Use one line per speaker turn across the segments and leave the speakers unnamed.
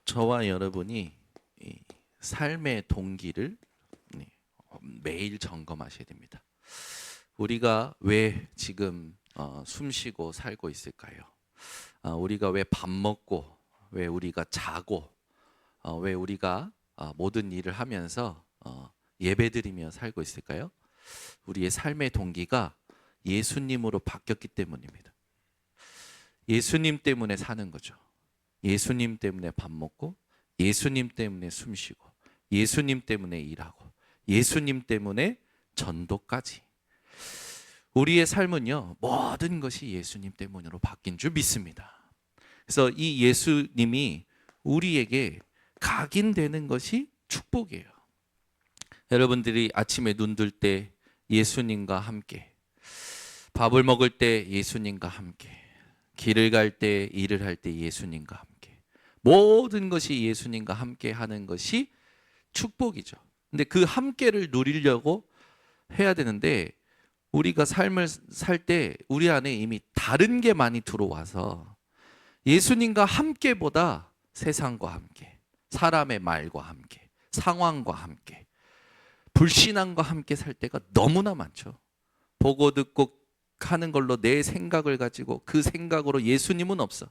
저와 여러분이 이 삶의 동기를 매일 점검하셔야 됩니다. 우리가 왜 지금 숨쉬고 살고 있을까요? 우리가 왜 밥 먹고, 왜 우리가 자고, 왜 우리가 모든 일을 하면서 예배드리며 살고 있을까요? 우리의 삶의 동기가 예수님으로 바뀌었기 때문입니다. 예수님 때문에 사는 거죠. 예수님 때문에 밥 먹고, 예수님 때문에 숨쉬고, 예수님 때문에 일하고, 예수님 때문에 전도까지. 우리의 삶은요, 모든 것이 예수님 때문으로 바뀐 줄 믿습니다. 그래서 이 예수님이 우리에게 각인되는 것이 축복이에요. 여러분들이 아침에 눈 뜰 때 예수님과 함께, 밥을 먹을 때 예수님과 함께, 길을 갈 때, 일을 할 때 예수님과 함께, 모든 것이 예수님과 함께 하는 것이 축복이죠. 근데 그 함께를 누리려고 해야 되는데, 우리가 삶을 살 때 우리 안에 이미 다른 게 많이 들어와서 예수님과 함께보다 세상과 함께, 사람의 말과 함께, 상황과 함께, 불신앙과 함께 살 때가 너무나 많죠. 보고 듣고 하는 걸로 내 생각을 가지고 그 생각으로 예수님은 없어.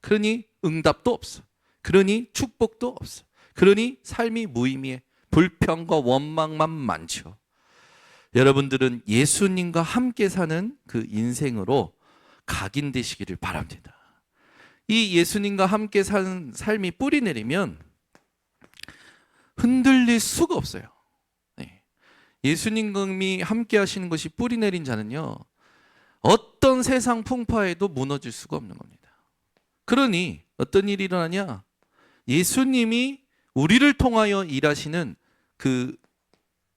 그러니 응답도 없어. 그러니 축복도 없어. 그러니 삶이 무의미해. 불평과 원망만 많죠. 여러분들은 예수님과 함께 사는 그 인생으로 각인되시기를 바랍니다. 이 예수님과 함께 사는 삶이 뿌리 내리면 흔들릴 수가 없어요. 예수님이 함께 하시는 것이 뿌리 내린 자는요, 어떤 세상 풍파에도 무너질 수가 없는 겁니다. 그러니 어떤 일이 일어나냐? 예수님이 우리를 통하여 일하시는 그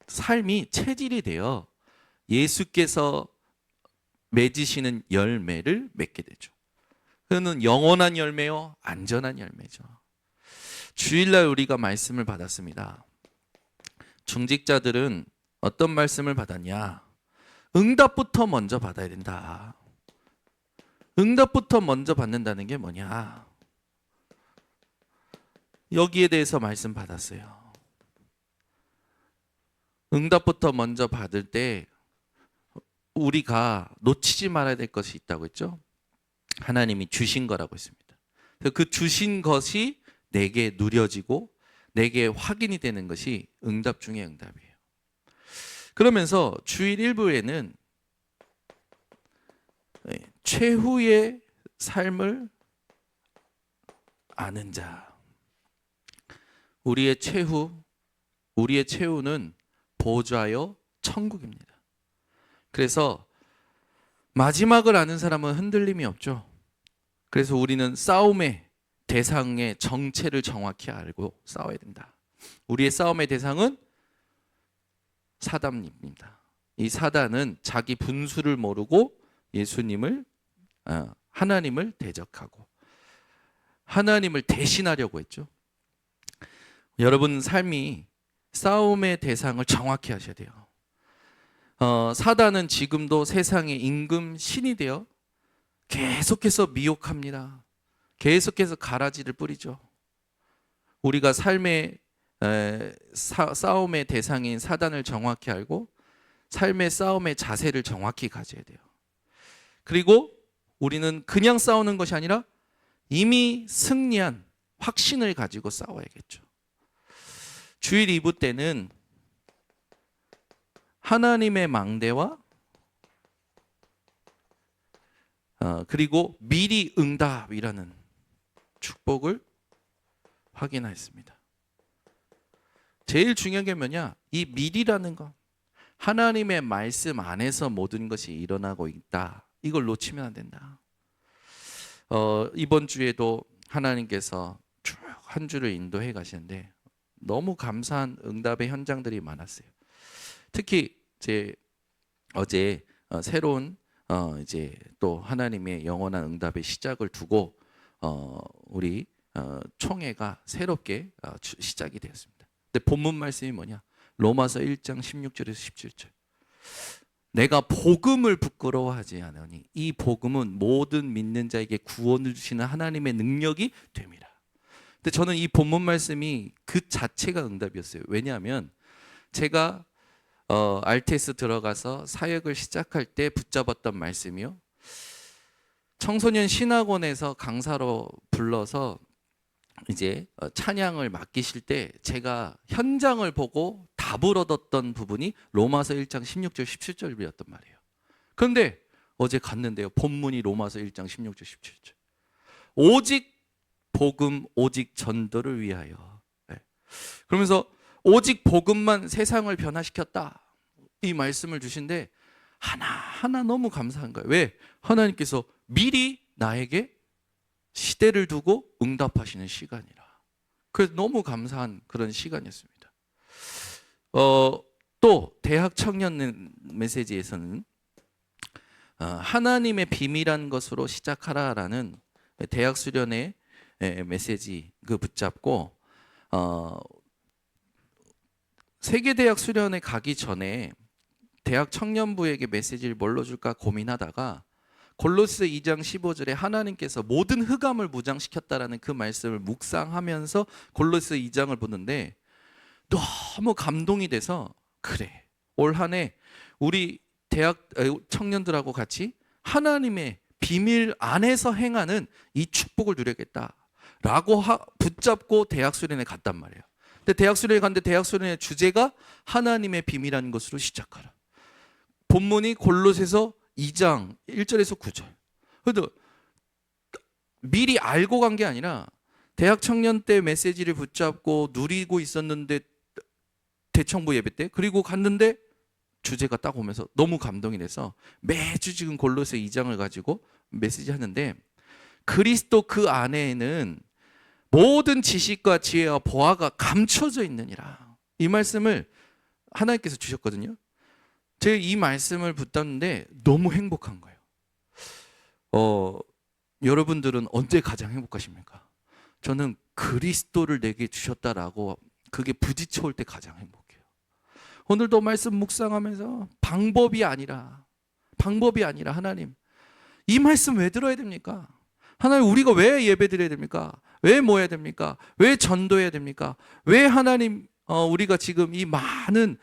삶이 체질이 되어 예수께서 맺으시는 열매를 맺게 되죠. 그는 영원한 열매요, 안전한 열매죠. 주일날 우리가 말씀을 받았습니다. 중직자들은 어떤 말씀을 받았냐? 응답부터 먼저 받아야 된다. 응답부터 먼저 받는다는 게 뭐냐? 여기에 대해서 말씀 받았어요. 응답부터 먼저 받을 때 우리가 놓치지 말아야 될 것이 있다고 했죠. 하나님이 주신 거라고 했습니다. 그 주신 것이 내게 누려지고 내게 확인이 되는 것이 응답 중에 응답이에요. 그러면서 주일 1부에는 최후의 삶을 아는 자. 우리의 최후는 보좌요 천국입니다. 그래서 마지막을 아는 사람은 흔들림이 없죠. 그래서 우리는 싸움의 대상의 정체를 정확히 알고 싸워야 된다. 우리의 싸움의 대상은 사단입니다. 이 사단은 자기 분수를 모르고 하나님을 대적하고 하나님을 대신하려고 했죠. 여러분 삶이 싸움의 대상을 정확히 하셔야 돼요. 사단은 지금도 세상의 임금 신이 되어 계속해서 미혹합니다. 계속해서 가라지를 뿌리죠. 우리가 삶의 싸움의 대상인 사단을 정확히 알고 삶의 싸움의 자세를 정확히 가져야 돼요. 그리고 우리는 그냥 싸우는 것이 아니라 이미 승리한 확신을 가지고 싸워야겠죠. 주일 2부 때는 하나님의 망대와 그리고 미리 응답이라는 축복을 확인했습니다. 제일 중요한 게 뭐냐? 이 미리라는 것, 하나님의 말씀 안에서 모든 것이 일어나고 있다. 이걸 놓치면 안 된다. 이번 주에도 하나님께서 쭉 한 주를 인도해 가시는데 너무 감사한 응답의 현장들이 많았어요. 특히 어제 새로운 이제 또 하나님의 영원한 응답의 시작을 두고 우리 총회가 새롭게 시작이 되었습니다. 근데 본문 말씀이 뭐냐? 로마서 1장 16절에서 17절. 내가 복음을 부끄러워하지 않으니 이 복음은 모든 믿는 자에게 구원을 주시는 하나님의 능력이 됨이라. 근데 저는 이 본문 말씀이 그 자체가 응답이었어요. 왜냐하면 제가 RTS 들어가서 사역을 시작할 때 붙잡았던 말씀이요. 청소년 신학원에서 강사로 불러서 이제 찬양을 맡기실 때 제가 현장을 보고 답을 얻었던 부분이 로마서 1장 16절 17절이었단 말이에요. 그런데 어제 갔는데요. 본문이 로마서 1장 16절 17절. 오직 복음, 오직 전도를 위하여. 네. 그러면서 오직 복음만 세상을 변화시켰다. 이 말씀을 주신데 하나하나 너무 감사한 거예요. 왜? 하나님께서 미리 나에게 시대를 두고 응답하시는 시간이라. 그래서 너무 감사한 그런 시간이었습니다. 또 대학 청년 메시지에서는 하나님의 비밀한 것으로 시작하라라는 대학 수련의 메시지 그 붙잡고 세계대학 수련회 가기 전에 대학 청년부에게 메시지를 뭘로 줄까 고민하다가 골로새 2장 15절에 하나님께서 모든 흑암을 무장시켰다라는 그 말씀을 묵상하면서 골로새 2장을 보는데 너무 감동이 돼서 그래, 올 한 해 우리 대학 청년들하고 같이 하나님의 비밀 안에서 행하는 이 축복을 누리겠다라고 붙잡고 대학 수련회 갔단 말이에요. 근데 대학 수련회 갔는데 대학 수련회 주제가 하나님의 비밀한 것으로 시작하라. 본문이 골로새서 2장 1절에서 9절. 그래도 미리 알고 간 게 아니라 대학 청년 때 메시지를 붙잡고 누리고 있었는데 대청부 예배 때 그리고 갔는데 주제가 딱 오면서 너무 감동이 돼서 매주 지금 골로새 2장을 가지고 메시지 하는데 그리스도 그 안에는 모든 지식과 지혜와 보화가 감춰져 있느니라. 이 말씀을 하나님께서 주셨거든요. 제가 이 말씀을 붙잡는데 너무 행복한 거예요. 여러분들은 언제 가장 행복하십니까? 저는 그리스도를 내게 주셨다라고 그게 부딪혀올 때 가장 행복해요. 오늘도 말씀 묵상하면서 방법이 아니라 하나님 이 말씀 왜 들어야 됩니까? 하나님 우리가 왜 예배 드려야 됩니까? 왜 모여야 됩니까? 왜 전도해야 됩니까? 왜 하나님 우리가 지금 이 많은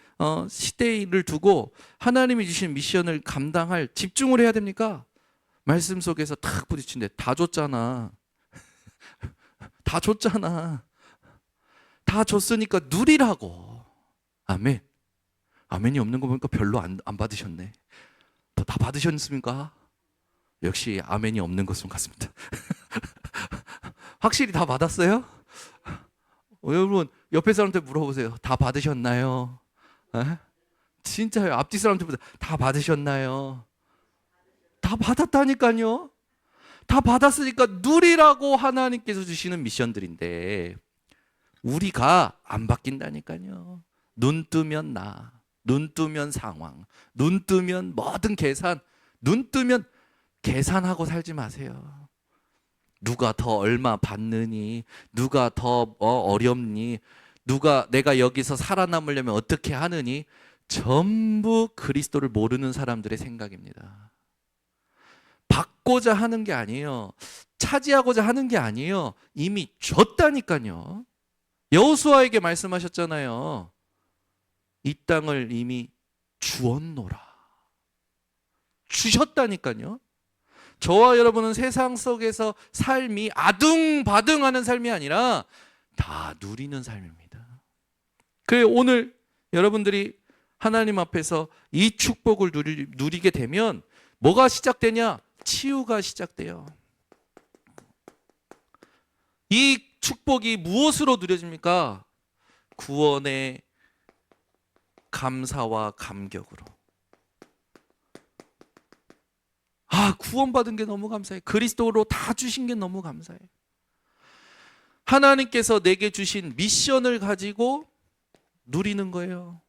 시대를 두고 하나님이 주신 미션을 감당할 집중을 해야 됩니까? 말씀 속에서 탁 부딪힌데 다 줬잖아. 다 줬잖아. 다 줬으니까 누리라고. 아멘. 아멘이 없는 거 보니까 별로 안 받으셨네. 다 받으셨습니까? 역시 아멘이 없는 것은 같습니다. 확실히 다 받았어요? 여러분 옆에 사람한테 물어보세요. 다 받으셨나요? 에? 진짜요. 앞뒤 사람한테 다 받으셨나요? 다 받았다니까요. 다 받았으니까 누리라고 하나님께서 주시는 미션들인데 우리가 안 바뀐다니까요. 눈 뜨면 눈 뜨면 상황, 눈 뜨면 모든 계산, 눈 뜨면 계산하고 살지 마세요. 누가 더 얼마 받느니, 누가 더 어렵니, 누가 내가 여기서 살아남으려면 어떻게 하느니, 전부 그리스도를 모르는 사람들의 생각입니다. 받고자 하는 게 아니에요. 차지하고자 하는 게 아니에요. 이미 줬다니까요. 여호수아에게 말씀하셨잖아요. 이 땅을 이미 주었노라. 주셨다니까요. 저와 여러분은 세상 속에서 삶이 아둥바둥하는 삶이 아니라 다 누리는 삶입니다. 그래서 오늘 여러분들이 하나님 앞에서 이 축복을 누리게 되면 뭐가 시작되냐? 치유가 시작돼요. 이 축복이 무엇으로 누려집니까? 구원의 감사와 감격으로. 구원받은 게 너무 감사해. 그리스도로 다 주신 게 너무 감사해. 하나님께서 내게 주신 미션을 가지고 누리는 거예요.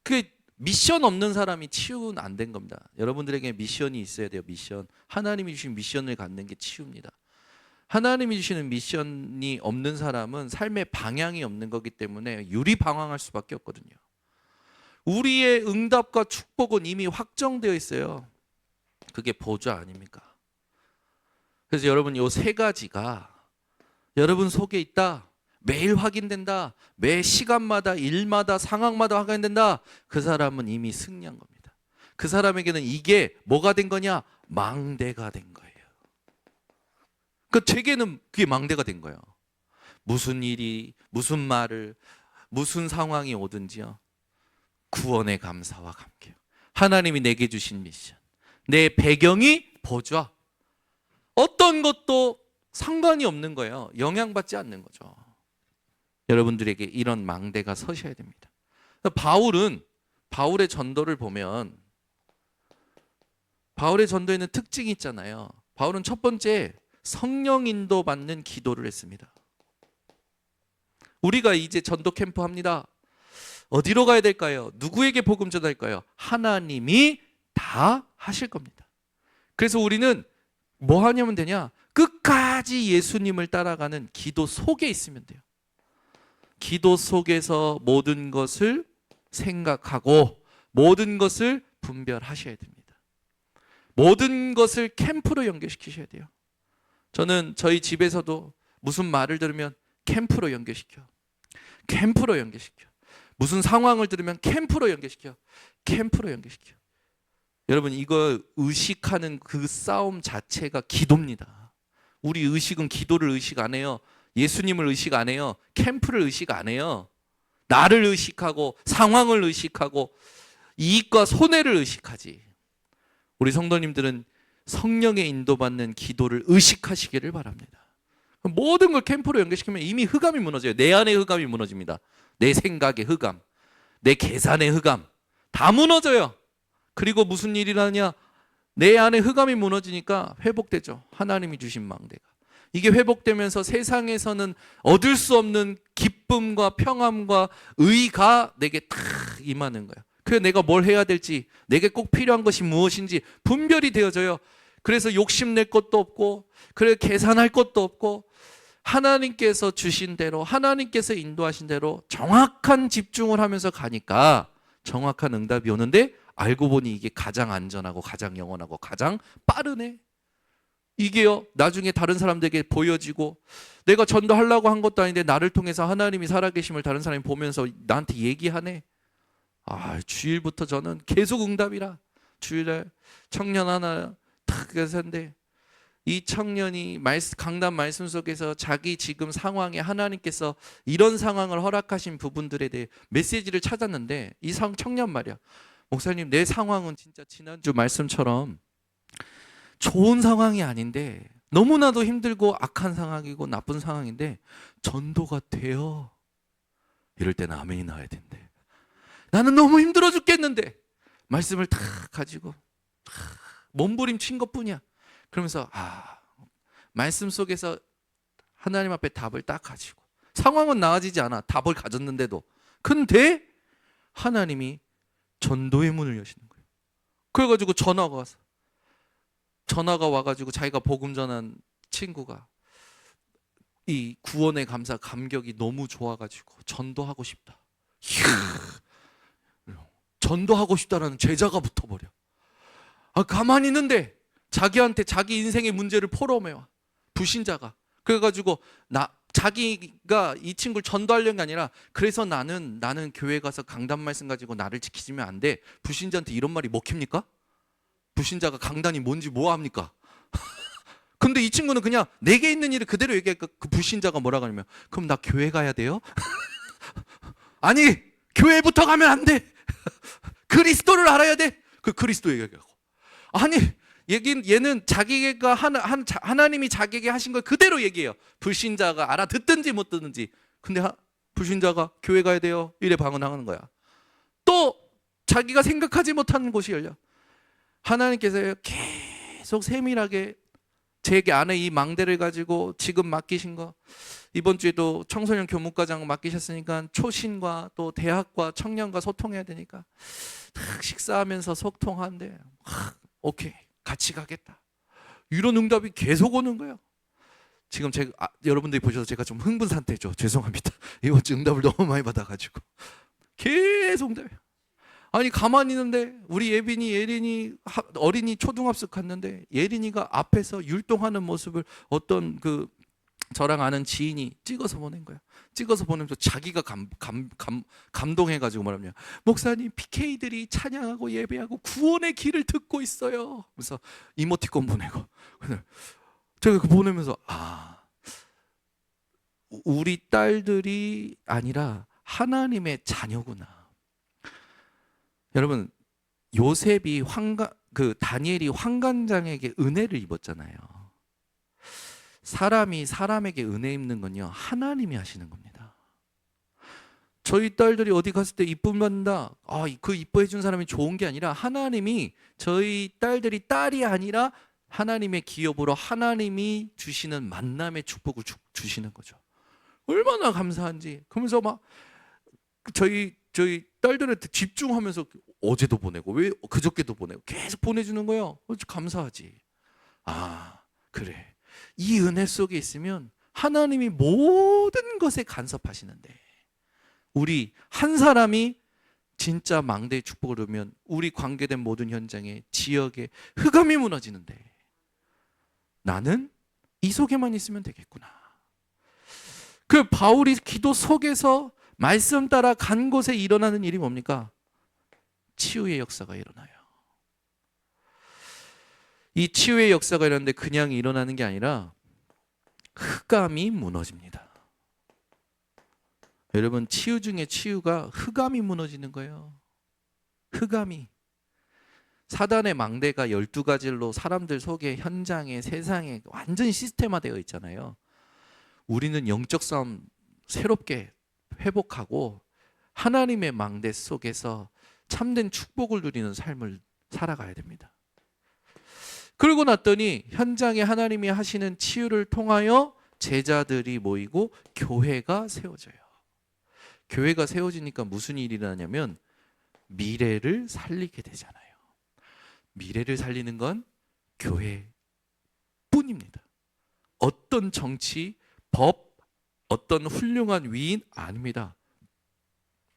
그 미션 없는 사람이 치유는 안 된 겁니다. 여러분들에게 미션이 있어야 돼요. 미션. 하나님이 주신 미션을 갖는 게 치유입니다. 하나님이 주시는 미션이 없는 사람은 삶의 방향이 없는 거기 때문에 유리방황할 수밖에 없거든요. 우리의 응답과 축복은 이미 확정되어 있어요. 그게 보좌 아닙니까? 그래서 여러분 이 세 가지가 여러분 속에 있다. 매일 확인된다. 매 시간마다 일마다 상황마다 확인된다. 그 사람은 이미 승리한 겁니다. 그 사람에게는 이게 뭐가 된 거냐? 망대가 된 거예요. 그 제게는 그게 망대가 된 거예요. 무슨 일이, 무슨 말을, 무슨 상황이 오든지요. 구원의 감사와 감격. 하나님이 내게 주신 미션. 내 배경이 보좌. 어떤 것도 상관이 없는 거예요. 영향받지 않는 거죠. 여러분들에게 이런 망대가 서셔야 됩니다. 바울의 전도를 보면 바울의 전도에는 특징이 있잖아요. 바울은 첫 번째 성령 인도 받는 기도를 했습니다. 우리가 이제 전도 캠프 합니다. 어디로 가야 될까요? 누구에게 복음 전할까요? 하나님이 다 하실 겁니다. 그래서 우리는 뭐 하냐면 되냐? 끝까지 예수님을 따라가는 기도 속에 있으면 돼요. 기도 속에서 모든 것을 생각하고 모든 것을 분별하셔야 됩니다. 모든 것을 캠프로 연결시키셔야 돼요. 저는 저희 집에서도 무슨 말을 들으면 캠프로 연결시켜. 캠프로 연결시켜. 무슨 상황을 들으면 캠프로 연결시켜. 캠프로 연결시켜. 여러분 이거 의식하는 그 싸움 자체가 기도입니다. 우리 의식은 기도를 의식 안 해요. 예수님을 의식 안 해요. 캠프를 의식 안 해요. 나를 의식하고 상황을 의식하고 이익과 손해를 의식하지. 우리 성도님들은 성령의 인도받는 기도를 의식하시기를 바랍니다. 모든 걸 캠프로 연결시키면 이미 흑암이 무너져요. 내 안의 흑암이 무너집니다. 내 생각의 흑암, 내 계산의 흑암 다 무너져요. 그리고 무슨 일이 나냐? 내 안에 흑암이 무너지니까 회복되죠. 하나님이 주신 망대가. 이게 회복되면서 세상에서는 얻을 수 없는 기쁨과 평안과 의가 내게 탁 임하는 거예요. 그래서 내가 뭘 해야 될지, 내게 꼭 필요한 것이 무엇인지 분별이 되어져요. 그래서 욕심낼 것도 없고, 그래 계산할 것도 없고, 하나님께서 주신 대로, 하나님께서 인도하신 대로 정확한 집중을 하면서 가니까 정확한 응답이 오는데, 알고 보니 이게 가장 안전하고 가장 영원하고 가장 빠르네. 이게요, 나중에 다른 사람들에게 보여지고, 내가 전도하려고 한 것도 아닌데 나를 통해서 하나님이 살아계심을 다른 사람이 보면서 나한테 얘기하네. 주일부터 저는 계속 응답이라. 주일에 청년 하나 탁 계산데, 이 청년이 강단 말씀 속에서 자기 지금 상황에 하나님께서 이런 상황을 허락하신 부분들에 대해 메시지를 찾았는데, 이 청년 말이야, 목사님 내 상황은 진짜 지난주 말씀처럼 좋은 상황이 아닌데 너무나도 힘들고 악한 상황이고 나쁜 상황인데 전도가 돼요. 이럴 때는 아멘이 나와야 된대. 나는 너무 힘들어 죽겠는데 말씀을 다 가지고 몸부림친 것뿐이야. 그러면서 말씀 속에서 하나님 앞에 답을 딱 가지고, 상황은 나아지지 않아. 답을 가졌는데도. 근데 하나님이 전도의 문을 여시는 거예요. 그래가지고 전화가 와가지고 자기가 복음 전한 친구가 이 구원의 감사 감격이 너무 좋아가지고 전도하고 싶다. 전도하고 싶다라는 제자가 붙어버려. 가만히 있는데 자기한테 자기 인생의 문제를 포럼해와, 불신자가. 그래가지고 자기가 이 친구를 전도하려는 게 아니라, 그래서 나는 교회 가서 강단 말씀 가지고 나를 지키시면 안 돼. 불신자한테 이런 말이 먹힙니까? 불신자가 강단이 뭔지 뭐 합니까? 근데 이 친구는 그냥 내게 있는 일을 그대로 얘기하니까 그 불신자가 뭐라고 하냐면, 그럼 나 교회 가야 돼요? 아니, 교회부터 가면 안 돼. 그리스도를 알아야 돼. 그 그리스도 얘기하고. 아니, 얘는 자기가 하나님이 자기에게 하신 걸 그대로 얘기해요. 불신자가 알아듣든지 못 듣든지. 근데 불신자가 교회 가야 돼요, 이래 방언하는 거야. 또 자기가 생각하지 못하는 곳이 열려. 하나님께서 계속 세밀하게 제게 안에 이 망대를 가지고 지금 맡기신 거, 이번 주에도 청소년 교무과장 맡기셨으니까 초신과 또 대학과 청년과 소통해야 되니까 딱 식사하면서 소통하는데 오케이, 같이 가겠다. 이런 응답이 계속 오는 거예요. 지금 제가 여러분들이 보셔서 제가 좀 흥분 상태죠. 죄송합니다. 이번 주 응답을 너무 많이 받아가지고 계속 응답이에요. 아니 가만히 있는데 우리 예린이 어린이 초등학생 갔는데 예린이가 앞에서 율동하는 모습을 어떤 그 저랑 아는 지인이 찍어서 보낸 거야. 찍어서 보내면서 자기가 감동해가지고 말하냐, 목사님 PK들이 찬양하고 예배하고 구원의 길을 듣고 있어요. 그래서 이모티콘 보내고. 제가 그 보내면서 우리 딸들이 아니라 하나님의 자녀구나. 여러분, 요셉이 다니엘이 환관장에게 은혜를 입었잖아요. 사람이 사람에게 은혜 입는 건요, 하나님이 하시는 겁니다. 저희 딸들이 어디 갔을 때 이쁨 받는다. 그 이뻐해 준 사람이 좋은 게 아니라 하나님이 저희 딸들이 딸이 아니라 하나님의 기업으로 하나님이 주시는 만남의 축복을 주시는 거죠. 얼마나 감사한지. 그러면서 막 저희 딸들한테 집중하면서 어제도 보내고 왜 그저께도 보내고 계속 보내주는 거예요. 감사하지. 그래. 이 은혜 속에 있으면 하나님이 모든 것에 간섭하시는데, 우리 한 사람이 진짜 망대의 축복을 얻으면 우리 관계된 모든 현장에, 지역에 흑암이 무너지는데, 나는 이 속에만 있으면 되겠구나. 그 바울이 기도 속에서 말씀 따라 간 곳에 일어나는 일이 뭡니까? 치유의 역사가 일어나요. 이 치유의 역사가 일어나는데 그냥 일어나는 게 아니라 흑암이 무너집니다. 여러분, 치유 중에 치유가 흑암이 무너지는 거예요. 흑암이. 사단의 망대가 12가지로 사람들 속에, 현장에, 세상에 완전히 시스템화되어 있잖아요. 우리는 영적 싸움 새롭게 회복하고 하나님의 망대 속에서 참된 축복을 누리는 삶을 살아가야 됩니다. 그러고 났더니 현장에 하나님이 하시는 치유를 통하여 제자들이 모이고 교회가 세워져요. 교회가 세워지니까 무슨 일이 일어나냐면 미래를 살리게 되잖아요. 미래를 살리는 건 교회뿐입니다. 어떤 정치, 법, 어떤 훌륭한 위인 아닙니다.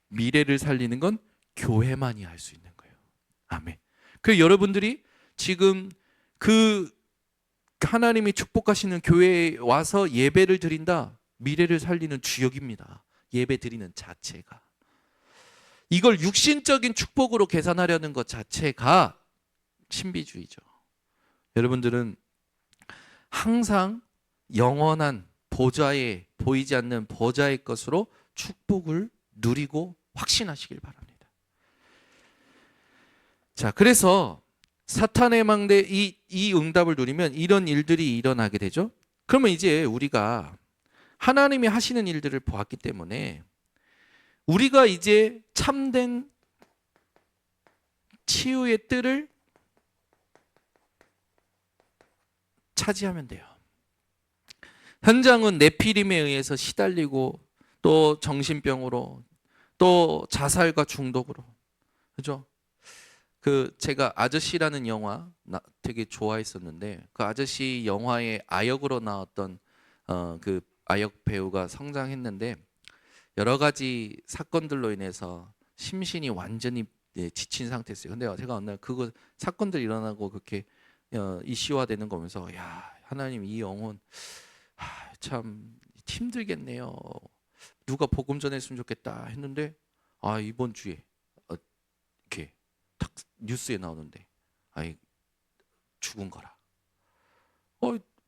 미래를 살리는 건 교회만이 할 수 있는 거예요. 아멘. 그래서 여러분들이 지금 그 하나님이 축복하시는 교회에 와서 예배를 드린다, 미래를 살리는 주역입니다. 예배 드리는 자체가. 이걸 육신적인 축복으로 계산하려는 것 자체가 신비주의죠. 여러분들은 항상 영원한 보좌에, 보이지 않는 보좌의 것으로 축복을 누리고 확신하시길 바랍니다. 자, 그래서 사탄의 망대, 이 응답을 누리면 이런 일들이 일어나게 되죠. 그러면 이제 우리가 하나님이 하시는 일들을 보았기 때문에 우리가 이제 참된 치유의 뜰을 차지하면 돼요. 현장은 네피림에 의해서 시달리고 또 정신병으로 또 자살과 중독으로, 그죠? 제가 아저씨라는 영화 되게 좋아했었는데, 그 아저씨 영화의 아역으로 나왔던 그 아역 배우가 성장했는데 여러 가지 사건들로 인해서 심신이 완전히 지친 상태였어요. 근데 제가 어느 날 그거 사건들 일어나고 그렇게 이슈화되는 거 보면서, 야, 하나님, 이 영혼 참 힘들겠네요. 누가 복음 전했으면 좋겠다 했는데, 이번 주에 이렇게 딱 뉴스에 나오는데 죽은 거라.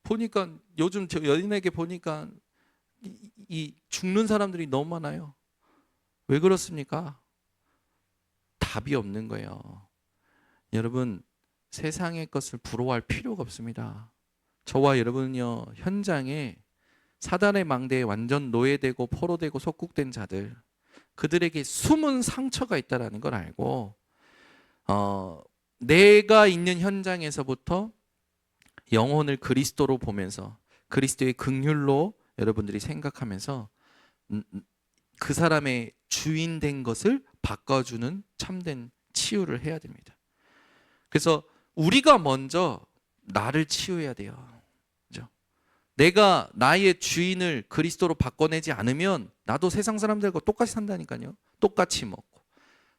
보니까 요즘 저 연인에게 보니까 이 죽는 사람들이 너무 많아요. 왜 그렇습니까? 답이 없는 거예요. 여러분, 세상의 것을 부러워할 필요가 없습니다. 저와 여러분은요, 현장에 사단의 망대에 완전 노예되고 포로되고 속국된 자들, 그들에게 숨은 상처가 있다는 걸 알고 내가 있는 현장에서부터 영혼을 그리스도로 보면서 그리스도의 긍휼로 여러분들이 생각하면서 그 사람의 주인 된 것을 바꿔주는 참된 치유를 해야 됩니다. 그래서 우리가 먼저 나를 치유해야 돼요. 그죠? 내가 나의 주인을 그리스도로 바꿔내지 않으면 나도 세상 사람들과 똑같이 산다니까요. 똑같이 먹고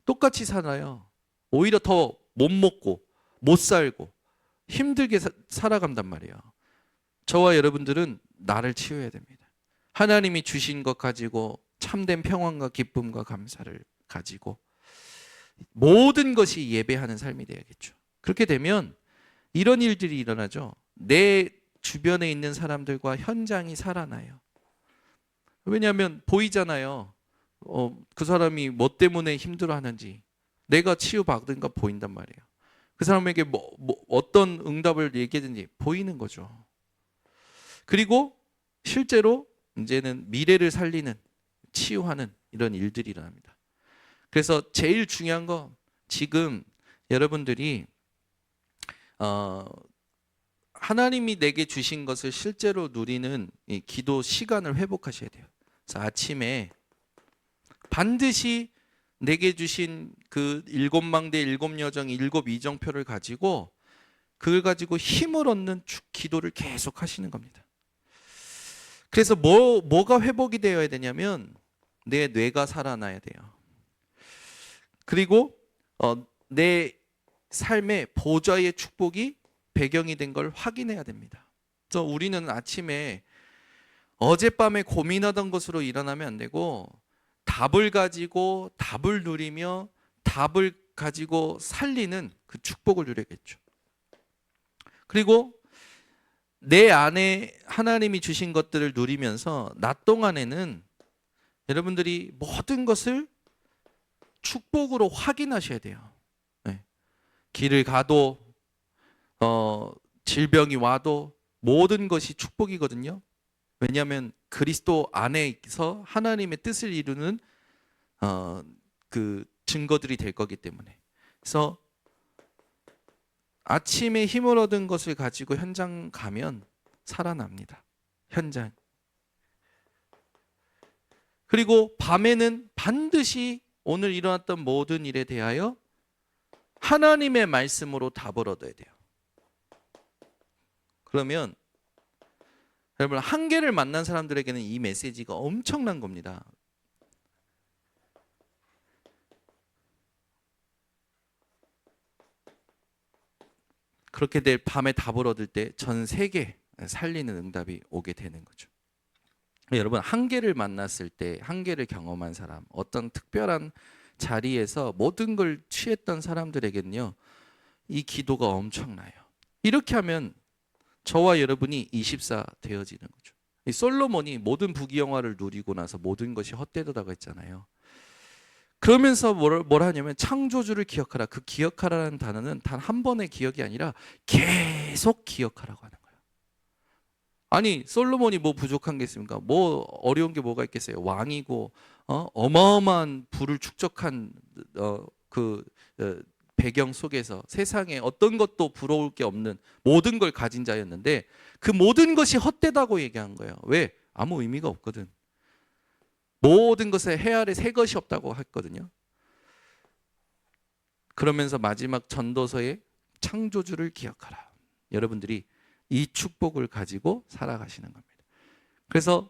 똑같이 살아요. 오히려 더 못 먹고 못 살고 힘들게 살아간단 말이에요. 저와 여러분들은 나를 치워야 됩니다. 하나님이 주신 것 가지고 참된 평안과 기쁨과 감사를 가지고 모든 것이 예배하는 삶이 되야겠죠. 그렇게 되면 이런 일들이 일어나죠. 내 주변에 있는 사람들과 현장이 살아나요. 왜냐하면 보이잖아요. 그 사람이 뭐 때문에 힘들어하는지 내가 치유받은 거 보인단 말이에요. 그 사람에게 어떤 응답을 얘기하든지 보이는 거죠. 그리고 실제로 이제는 미래를 살리는 치유하는 이런 일들이 일어납니다. 그래서 제일 중요한 건 지금 여러분들이 하나님이 내게 주신 것을 실제로 누리는 이 기도 시간을 회복하셔야 돼요. 그래서 아침에 반드시 내게 주신 그 7망대 7여정 7이정표를 가지고 그걸 가지고 힘을 얻는 기도를 계속 하시는 겁니다. 그래서 뭐가 회복이 되어야 되냐면 내 뇌가 살아나야 돼요. 그리고 내 삶의 보좌의 축복이 배경이 된 걸 확인해야 됩니다. 그래서 우리는 아침에 어젯밤에 고민하던 것으로 일어나면 안 되고 답을 가지고 답을 누리며 답을 가지고 살리는 그 축복을 누려야겠죠. 그리고 내 안에 하나님이 주신 것들을 누리면서 낮 동안에는 여러분들이 모든 것을 축복으로 확인하셔야 돼요. 네. 길을 가도 질병이 와도 모든 것이 축복이거든요. 왜냐하면 그리스도 안에서 하나님의 뜻을 이루는 그 증거들이 될 거기 때문에. 그래서 아침에 힘을 얻은 것을 가지고 현장 가면 살아납니다. 현장. 그리고 밤에는 반드시 오늘 일어났던 모든 일에 대하여 하나님의 말씀으로 답을 얻어야 돼요. 그러면 여러분 한계를 만난 사람들에게는 이 메시지가 엄청난 겁니다. 그렇게 될 밤에 답을 얻을 때 전 세계 살리는 응답이 오게 되는 거죠. 여러분 한계를 만났을 때 한계를 경험한 사람 어떤 특별한 자리에서 모든 걸 취했던 사람들에게는요 이 기도가 엄청나요. 이렇게 하면 저와 여러분이 24 되어지는 거죠. 이 솔로몬이 모든 부귀영화를 누리고 나서 모든 것이 헛되더라고 했잖아요. 그러면서 뭘 하냐면 창조주를 기억하라. 그 기억하라는 단어는 단 한 번의 기억이 아니라 계속 기억하라고 하는 거예요. 아니 솔로몬이 뭐 부족한 게 있습니까? 뭐 어려운 게 뭐가 있겠어요? 왕이고 어마어마한 부를 축적한 배경 속에서 세상에 어떤 것도 부러울 게 없는 모든 걸 가진 자였는데 그 모든 것이 헛되다고 얘기한 거예요. 왜? 아무 의미가 없거든. 모든 것에 해 아래 새 것이 없다고 했거든요. 그러면서 마지막 전도서에 창조주를 기억하라. 여러분들이 이 축복을 가지고 살아가시는 겁니다. 그래서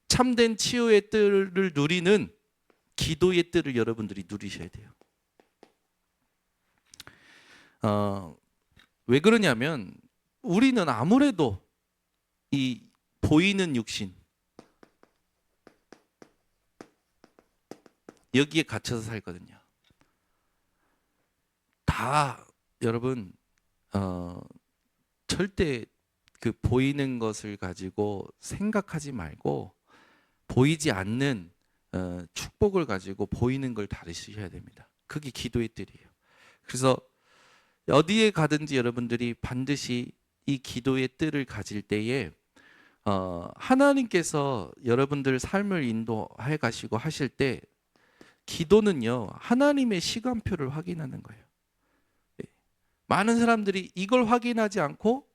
참된 치유의 뜰을 누리는 기도의 뜰을 여러분들이 누리셔야 돼요. 왜 그러냐면 우리는 아무래도 이 보이는 육신 여기에 갇혀서 살거든요. 다 여러분 절대 그 보이는 것을 가지고 생각하지 말고 보이지 않는 축복을 가지고 보이는 걸 다루셔야 됩니다. 그게 기도의 뜰이에요. 그래서 어디에 가든지 여러분들이 반드시 이 기도의 뜰을 가질 때에 하나님께서 여러분들 삶을 인도해 가시고 하실 때 기도는요 하나님의 시간표를 확인하는 거예요. 많은 사람들이 이걸 확인하지 않고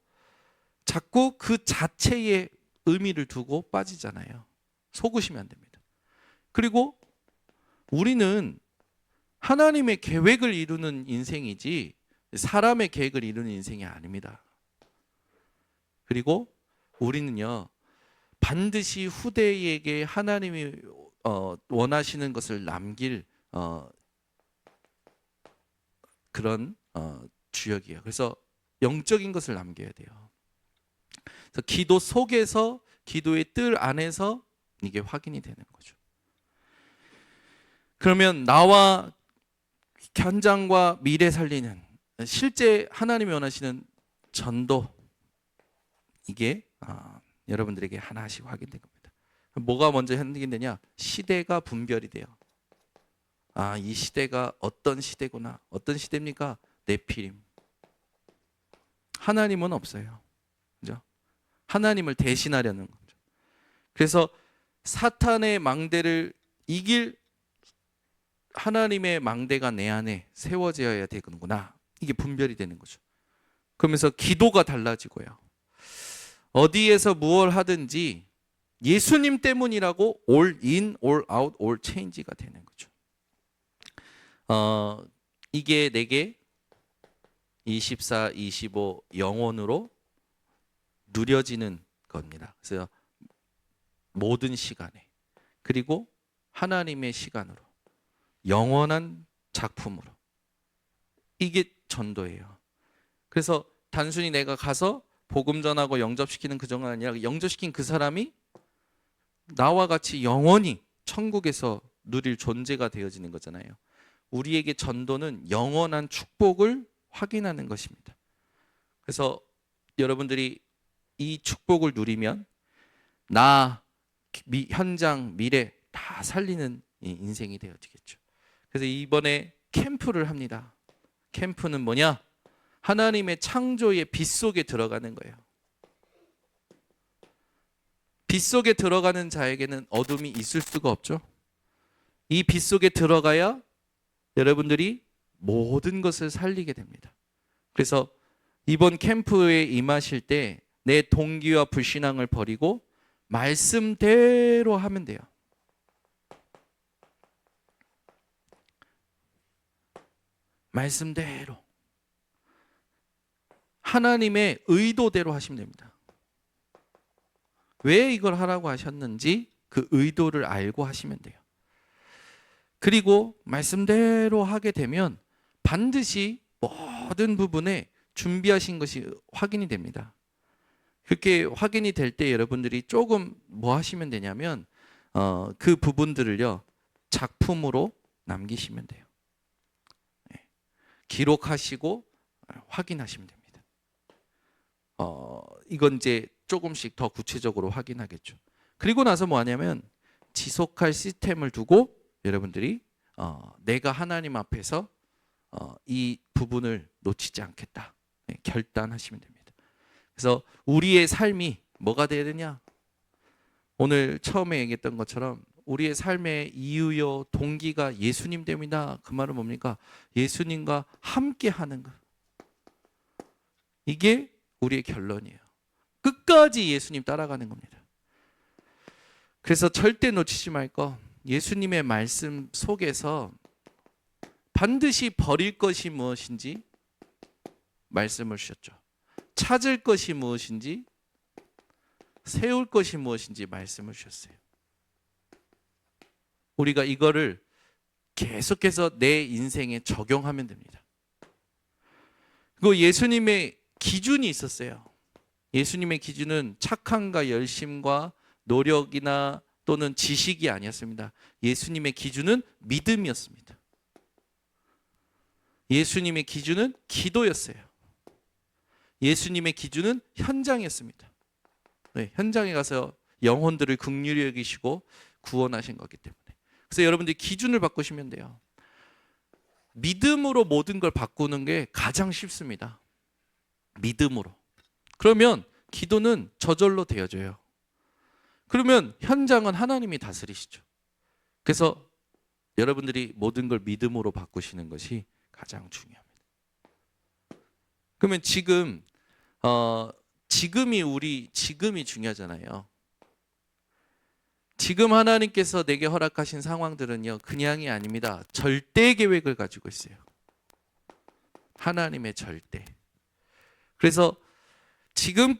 자꾸 그 자체의 의미를 두고 빠지잖아요. 속으시면 안 됩니다. 그리고 우리는 하나님의 계획을 이루는 인생이지 사람의 계획을 이루는 인생이 아닙니다. 그리고 우리는요 반드시 후대에게 하나님이 원하시는 것을 남길 그런 주역이에요. 그래서 영적인 것을 남겨야 돼요. 그래서 기도 속에서, 기도의 뜰 안에서 이게 확인이 되는 거죠. 그러면 나와 현장과 미래 살리는 실제 하나님이 원하시는 전도, 이게 여러분들에게 하나씩 확인된 겁니다. 뭐가 먼저 확인되냐? 시대가 분별이 돼요. 이 시대가 어떤 시대구나. 어떤 시대입니까? 네피림. 하나님은 없어요. 그죠? 하나님을 대신하려는 거죠. 그래서 사탄의 망대를 이길 하나님의 망대가 내 안에 세워져야 되는구나. 이게 분별이 되는 거죠. 그러면서 기도가 달라지고요. 어디에서 무엇을 하든지 예수님 때문이라고 all in, all out, all change가 되는 거죠. 이게 내게 24, 25 영원으로 누려지는 겁니다. 그래서 모든 시간에, 그리고 하나님의 시간으로, 영원한 작품으로, 이게 전도예요. 그래서 단순히 내가 가서 복음 전하고 영접시키는 그 정도가 아니라 영접시킨 그 사람이 나와 같이 영원히 천국에서 누릴 존재가 되어지는 거잖아요. 우리에게 전도는 영원한 축복을 확인하는 것입니다. 그래서 여러분들이 이 축복을 누리면 나, 현장, 미래 다 살리는 인생이 되어지겠죠. 그래서 이번에 캠프를 합니다. 캠프는 뭐냐? 하나님의 창조의 빛 속에 들어가는 거예요. 빛 속에 들어가는 자에게는 어둠이 있을 수가 없죠. 이 빛 속에 들어가야 여러분들이 모든 것을 살리게 됩니다. 그래서 이번 캠프에 임하실 때 내 동기와 불신앙을 버리고 말씀대로 하면 돼요. 말씀대로. 하나님의 의도대로 하시면 됩니다. 왜 이걸 하라고 하셨는지 그 의도를 알고 하시면 돼요. 그리고 말씀대로 하게 되면 반드시 모든 부분에 준비하신 것이 확인이 됩니다. 그렇게 확인이 될 때 여러분들이 조금 뭐 하시면 되냐면 그 부분들을요 작품으로 남기시면 돼요. 기록하시고 확인하시면 됩니다. 이건 이제 조금씩 더 구체적으로 확인하겠죠. 그리고 나서 뭐 하냐면 지속할 시스템을 두고 여러분들이 내가 하나님 앞에서 이 부분을 놓치지 않겠다 결단하시면 됩니다. 그래서 우리의 삶이 뭐가 되어야 되냐? 오늘 처음에 얘기했던 것처럼 우리의 삶의 이유요 동기가 예수님 때문이다. 그 말은 뭡니까? 예수님과 함께 하는 것. 이게 우리의 결론이에요. 끝까지 예수님 따라가는 겁니다. 그래서 절대 놓치지 말 거, 예수님의 말씀 속에서 반드시 버릴 것이 무엇인지 말씀을 주셨죠. 찾을 것이 무엇인지, 세울 것이 무엇인지 말씀을 주셨어요. 우리가 이거를 계속해서 내 인생에 적용하면 됩니다. 그리고 예수님의 기준이 있었어요. 예수님의 기준은 착함과 열심과 노력이나 또는 지식이 아니었습니다. 예수님의 기준은 믿음이었습니다. 예수님의 기준은 기도였어요. 예수님의 기준은 현장이었습니다. 네, 현장에 가서 영혼들을 긍휼히 여기시고 구원하신 거기 때문에. 그래서 여러분들이 기준을 바꾸시면 돼요. 믿음으로 모든 걸 바꾸는 게 가장 쉽습니다. 믿음으로. 그러면 기도는 저절로 되어져요. 그러면 현장은 하나님이 다스리시죠. 그래서 여러분들이 모든 걸 믿음으로 바꾸시는 것이 가장 중요합니다. 그러면 지금이 중요하잖아요. 지금 하나님께서 내게 허락하신 상황들은요, 그냥이 아닙니다. 절대 계획을 가지고 있어요. 하나님의 절대. 그래서 지금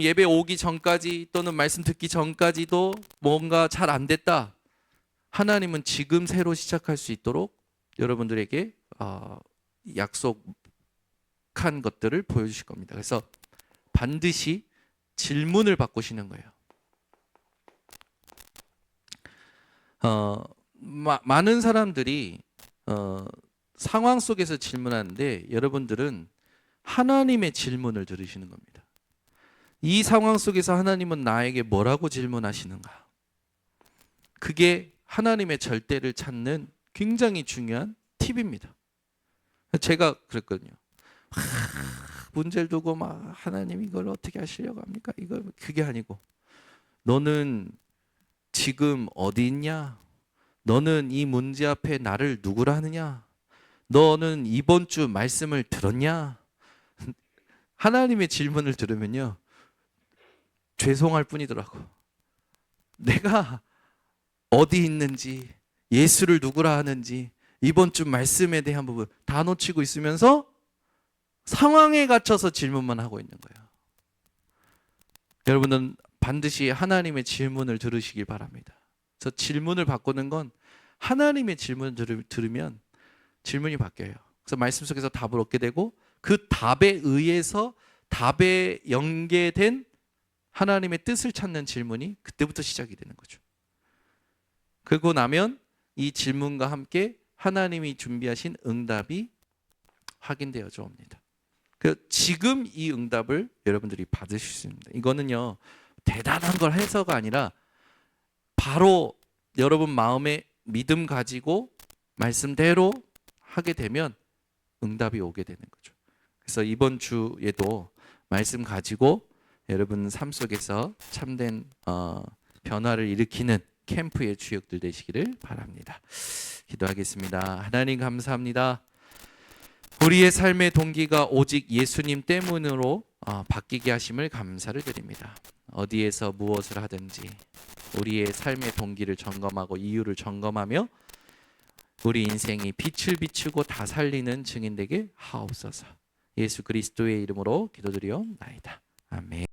예배 오기 전까지 또는 말씀 듣기 전까지도 뭔가 잘 안 됐다. 하나님은 지금 새로 시작할 수 있도록 여러분들에게 약속한 것들을 보여주실 겁니다. 그래서 반드시 질문을 바꾸시는 거예요. 많은 사람들이 상황 속에서 질문하는데 여러분들은 하나님의 질문을 들으시는 겁니다. 이 상황 속에서 하나님은 나에게 뭐라고 질문하시는가? 그게 하나님의 절대를 찾는 굉장히 중요한 팁입니다. 제가 그랬거든요. 문제를 두고 막 하나님 이걸 어떻게 하시려고 합니까? 이걸 그게 아니고 너는 지금 어디 있냐? 너는 이 문제 앞에 나를 누구라 하느냐? 너는 이번 주 말씀을 들었냐? 하나님의 질문을 들으면요 죄송할 뿐이더라고. 내가 어디 있는지, 예수를 누구라 하는지, 이번 주 말씀에 대한 부분 다 놓치고 있으면서 상황에 갇혀서 질문만 하고 있는 거예요. 여러분은 반드시 하나님의 질문을 들으시길 바랍니다. 그래서 질문을 바꾸는 건 하나님의 질문을 들으면 질문이 바뀌어요. 그래서 말씀 속에서 답을 얻게 되고 그 답에 의해서 답에 연계된 하나님의 뜻을 찾는 질문이 그때부터 시작이 되는 거죠. 그러고 나면 이 질문과 함께 하나님이 준비하신 응답이 확인되어져 옵니다. 지금 이 응답을 여러분들이 받으실 수 있습니다. 이거는요 대단한 걸 해서가 아니라 바로 여러분 마음에 믿음 가지고 말씀대로 하게 되면 응답이 오게 되는 거죠. 그래서 이번 주에도 말씀 가지고 여러분 삶 속에서 참된 변화를 일으키는 캠프의 주역들 되시기를 바랍니다. 기도하겠습니다. 하나님 감사합니다. 우리의 삶의 동기가 오직 예수님 때문으로 바뀌게 하심을 감사를 드립니다. 어디에서 무엇을 하든지 우리의 삶의 동기를 점검하고 이유를 점검하며 우리 인생이 빛을 비추고 다 살리는 증인 되게 하옵소서. 예수 그리스도의 이름으로 기도드리옵나이다. 아멘.